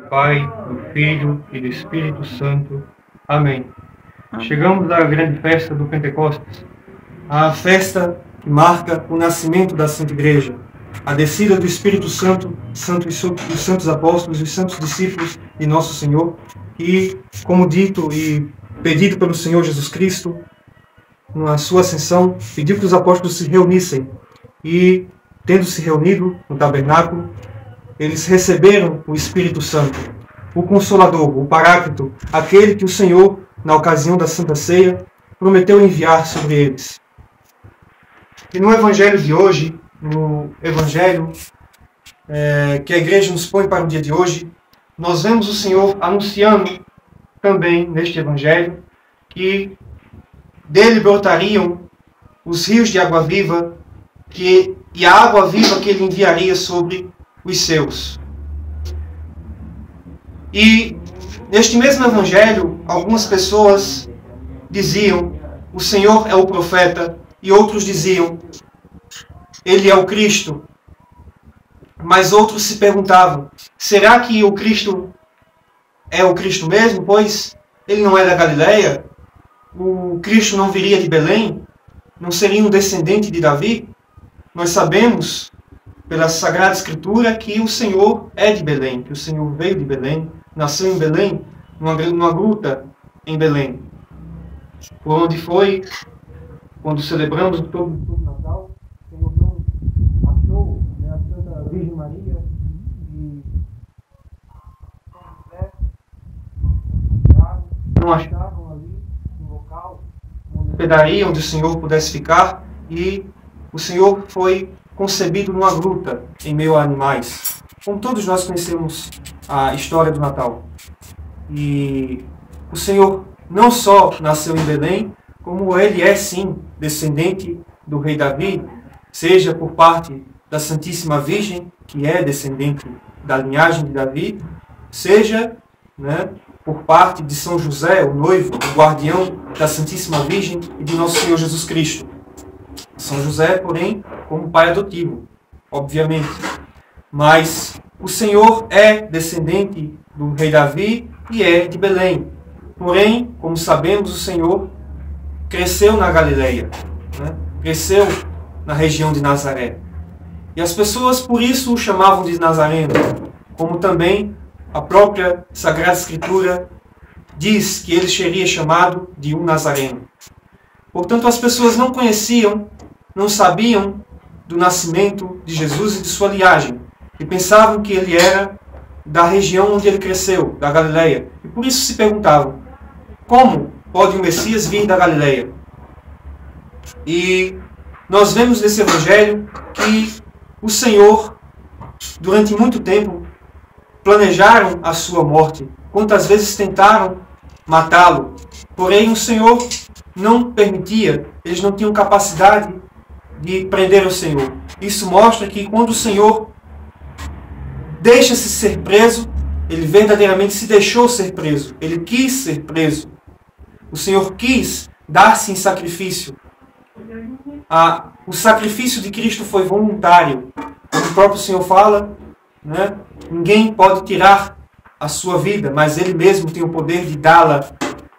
Pai, do Filho e do Espírito Santo. Amém. Chegamos à grande festa do Pentecostes, a festa que marca o nascimento da Santa Igreja, a descida do Espírito Santo, os santos apóstolos e os santos discípulos de Nosso Senhor, e, como dito e pedido pelo Senhor Jesus Cristo, na sua ascensão, pediu que os apóstolos se reunissem, e, tendo se reunido no tabernáculo, eles receberam o Espírito Santo, o Consolador, o Paráclito, aquele que o Senhor, na ocasião da Santa Ceia, prometeu enviar sobre eles. E no Evangelho de hoje, no Evangelho que a Igreja nos põe para o dia de hoje, nós vemos o Senhor anunciando também neste Evangelho que dele brotariam os rios de água viva e a água viva que ele enviaria sobre os seus. E neste mesmo Evangelho, algumas pessoas diziam: o Senhor é o profeta, e outros diziam: ele é o Cristo. Mas outros se perguntavam: será que o Cristo é o Cristo mesmo? Pois ele não é da Galileia? O Cristo não viria de Belém? Não seria um descendente de Davi? Nós sabemos, pela Sagrada Escritura, que o Senhor é de Belém, que o Senhor veio de Belém, nasceu em Belém, numa gruta em Belém. Por onde foi, quando celebramos todo o Natal, o Senhor não achou a Santa Virgem Maria e não acharam ali um local, uma hospedaria onde o Senhor pudesse ficar, e o Senhor foi concebido numa gruta, em meio a animais. Como todos nós conhecemos a história do Natal. E o Senhor não só nasceu em Belém, como ele é sim descendente do rei Davi, seja por parte da Santíssima Virgem, que é descendente da linhagem de Davi, seja por parte de São José, o noivo, o guardião da Santíssima Virgem e de Nosso Senhor Jesus Cristo. São José, porém, como pai adotivo, obviamente. Mas o Senhor é descendente do rei Davi e é de Belém. Porém, como sabemos, o Senhor cresceu na Galileia, cresceu na região de Nazaré. E as pessoas, por isso, o chamavam de Nazareno, como também a própria Sagrada Escritura diz que ele seria chamado de um Nazareno. Portanto, as pessoas não conheciam, não sabiam do nascimento de Jesus e de sua linhagem, e pensavam que ele era da região onde ele cresceu, da Galileia. E por isso se perguntavam: como pode o Messias vir da Galileia? E nós vemos nesse Evangelho que o Senhor, durante muito tempo, planejaram a sua morte. Quantas vezes tentaram matá-lo. Porém, o Senhor não permitia, eles não tinham capacidade de prender o Senhor. Isso mostra que quando o Senhor deixa-se ser preso, ele verdadeiramente se deixou ser preso. Ele quis ser preso. O Senhor quis dar-se em sacrifício. O sacrifício de Cristo foi voluntário. Como o próprio Senhor fala, ninguém pode tirar a sua vida, mas Ele mesmo tem o poder de dá-la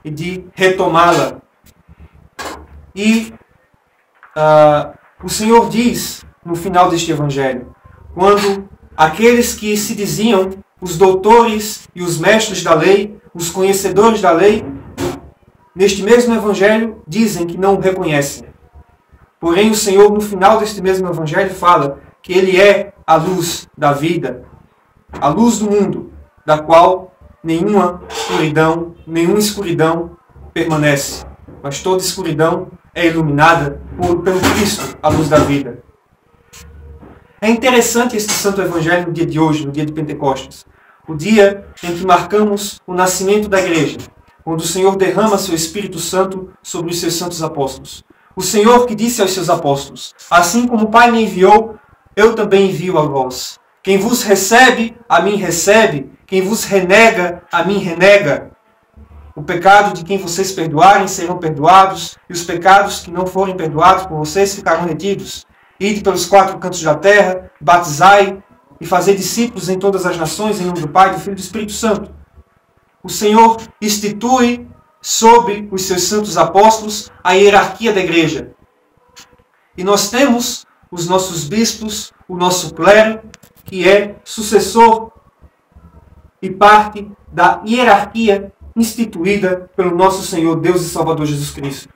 e de retomá-la. E o Senhor diz, no final deste Evangelho, quando aqueles que se diziam os doutores e os mestres da lei, os conhecedores da lei, neste mesmo Evangelho, dizem que não o reconhecem. Porém, o Senhor, no final deste mesmo Evangelho, fala que Ele é a luz da vida, a luz do mundo, da qual nenhuma escuridão permanece, mas toda escuridão é iluminada pelo Cristo, a luz da vida. É interessante este Santo Evangelho no dia de hoje, no dia de Pentecostes, o dia em que marcamos o nascimento da Igreja, quando o Senhor derrama seu Espírito Santo sobre os seus santos apóstolos. O Senhor que disse aos seus apóstolos: assim como o Pai me enviou, eu também envio a vós. Quem vos recebe, a mim recebe. Quem vos renega, a mim renega. O pecado de quem vocês perdoarem serão perdoados, e os pecados que não forem perdoados por vocês ficarão retidos. Ide pelos 4 cantos da terra, batizai e fazer discípulos em todas as nações, em nome do Pai, do Filho e do Espírito Santo. O Senhor institui sobre os seus santos apóstolos a hierarquia da igreja. E nós temos os nossos bispos, o nosso clero, que é sucessor e parte da hierarquia instituída pelo nosso Senhor, Deus e Salvador Jesus Cristo.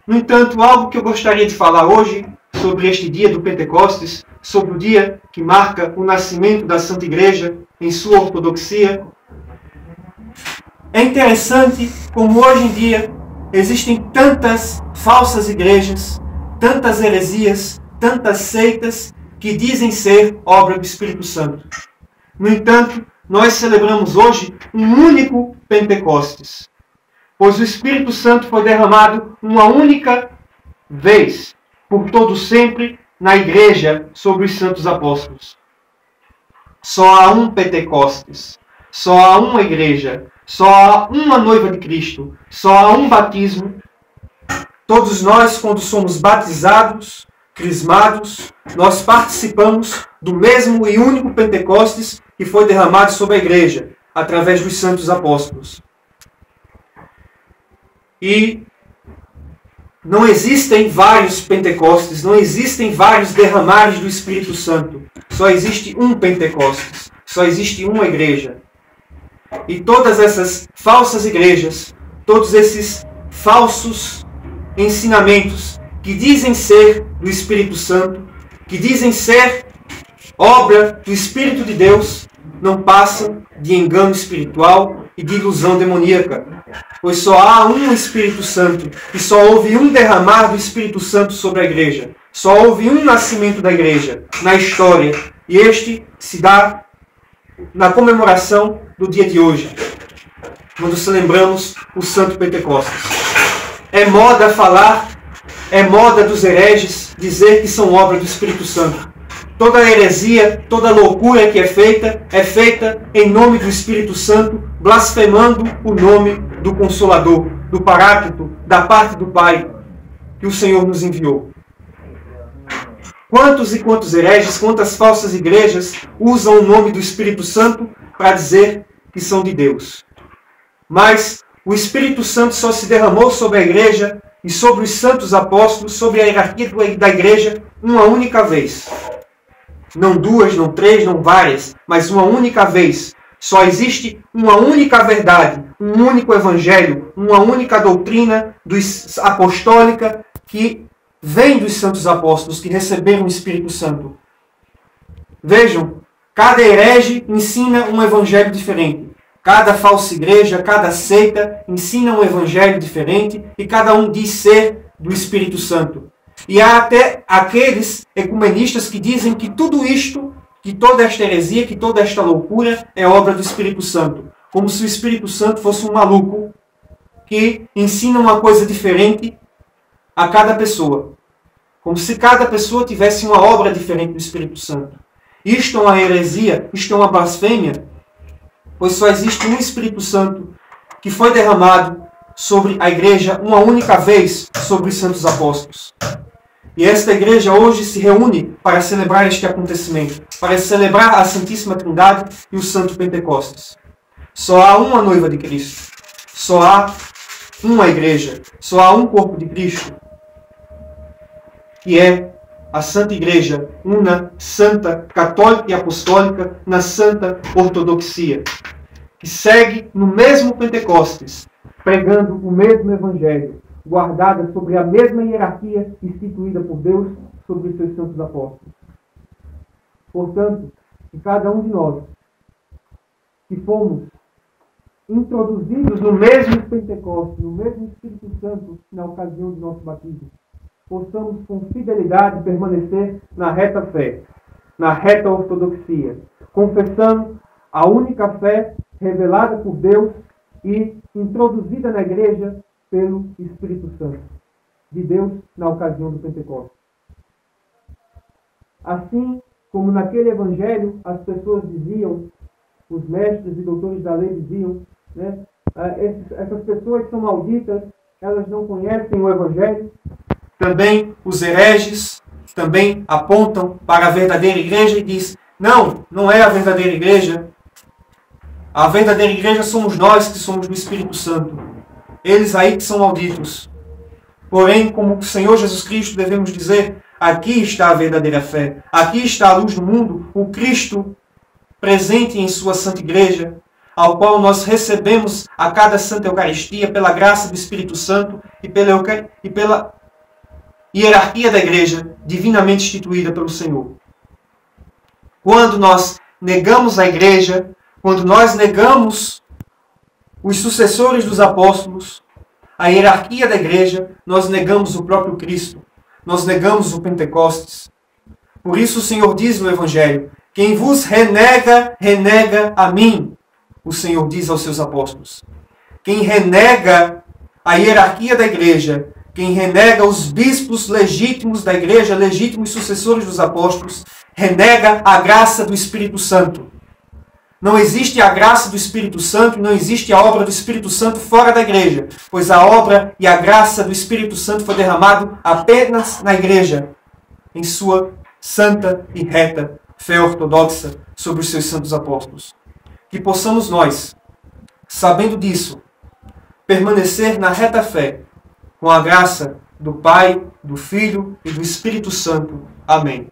No entanto, algo que eu gostaria de falar hoje sobre este dia do Pentecostes, sobre o dia que marca o nascimento da Santa Igreja em sua ortodoxia. É interessante como hoje em dia existem tantas falsas igrejas, tantas heresias, tantas seitas que dizem ser obra do Espírito Santo. No entanto, nós celebramos hoje um único Pentecostes, pois o Espírito Santo foi derramado uma única vez, por todo sempre, na igreja sobre os santos apóstolos. Só há um Pentecostes, só há uma igreja, só há uma noiva de Cristo, só há um batismo. Todos nós, quando somos batizados, crismados, nós participamos do mesmo e único Pentecostes que foi derramado sobre a igreja, através dos santos apóstolos. E não existem vários Pentecostes, não existem vários derramares do Espírito Santo. Só existe um Pentecostes, só existe uma igreja. E todas essas falsas igrejas, todos esses falsos ensinamentos que dizem ser do Espírito Santo, que dizem ser obra do Espírito de Deus, não passam de engano espiritual e de ilusão demoníaca. Pois só há um Espírito Santo e só houve um derramar do Espírito Santo sobre a igreja. Só houve um nascimento da igreja na história. E este se dá na comemoração do dia de hoje, quando celebramos o Santo Pentecostes. É moda falar, é moda dos hereges dizer que são obra do Espírito Santo. Toda heresia, toda loucura que é feita em nome do Espírito Santo, blasfemando o nome do Consolador, do Paráclito, da parte do Pai, que o Senhor nos enviou. Quantos e quantos hereges, quantas falsas igrejas usam o nome do Espírito Santo para dizer que são de Deus. Mas o Espírito Santo só se derramou sobre a igreja e sobre os santos apóstolos, sobre a hierarquia da igreja, uma única vez. Não duas, não três, não várias, mas uma única vez. Só existe uma única verdade, um único evangelho, uma única doutrina apostólica que vem dos santos apóstolos que receberam o Espírito Santo. Vejam, cada herege ensina um evangelho diferente. Cada falsa igreja, cada seita ensina um evangelho diferente e cada um diz ser do Espírito Santo. E há até aqueles ecumenistas que dizem que tudo isto, que toda esta heresia, que toda esta loucura é obra do Espírito Santo. Como se o Espírito Santo fosse um maluco que ensina uma coisa diferente a cada pessoa. Como se cada pessoa tivesse uma obra diferente do Espírito Santo. Isto é uma heresia, isto é uma blasfêmia, pois só existe um Espírito Santo que foi derramado sobre a igreja uma única vez sobre os santos apóstolos. E esta igreja hoje se reúne para celebrar este acontecimento, para celebrar a Santíssima Trindade e o Santo Pentecostes. Só há uma noiva de Cristo, só há uma igreja, só há um corpo de Cristo, que é a Santa Igreja, una, santa, católica e apostólica na Santa Ortodoxia, que segue no mesmo Pentecostes, pregando o mesmo Evangelho, guardada sobre a mesma hierarquia instituída por Deus sobre os seus santos apóstolos. Portanto, que cada um de nós, que fomos introduzidos no mesmo Pentecostes, no mesmo Espírito Santo, na ocasião do nosso batismo, possamos com fidelidade permanecer na reta fé, na reta ortodoxia, confessando a única fé revelada por Deus e introduzida na igreja pelo Espírito Santo de Deus na ocasião do Pentecostes. Assim como naquele evangelho as pessoas diziam, os mestres e doutores da lei diziam, né, essas pessoas são malditas, elas não conhecem o evangelho. Também os hereges também apontam para a verdadeira igreja e diz: Não é a verdadeira igreja. A verdadeira igreja somos nós que somos do Espírito Santo. Eles aí que são malditos. Porém, como o Senhor Jesus Cristo, devemos dizer, aqui está a verdadeira fé. Aqui está a luz do mundo, o Cristo presente em sua Santa Igreja, ao qual nós recebemos a cada Santa Eucaristia pela graça do Espírito Santo e pela hierarquia da Igreja divinamente instituída pelo Senhor. Quando nós negamos a Igreja, quando nós negamos os sucessores dos apóstolos, a hierarquia da Igreja, nós negamos o próprio Cristo. Nós negamos o Pentecostes. Por isso o Senhor diz no Evangelho, quem vos renega, renega a mim. O Senhor diz aos seus apóstolos. Quem renega a hierarquia da Igreja, quem renega os bispos legítimos da Igreja, legítimos sucessores dos apóstolos, renega a graça do Espírito Santo. Não existe a graça do Espírito Santo e não existe a obra do Espírito Santo fora da Igreja, pois a obra e a graça do Espírito Santo foi derramado apenas na Igreja, em sua santa e reta fé ortodoxa sobre os seus santos apóstolos. Que possamos nós, sabendo disso, permanecer na reta fé, com a graça do Pai, do Filho e do Espírito Santo. Amém.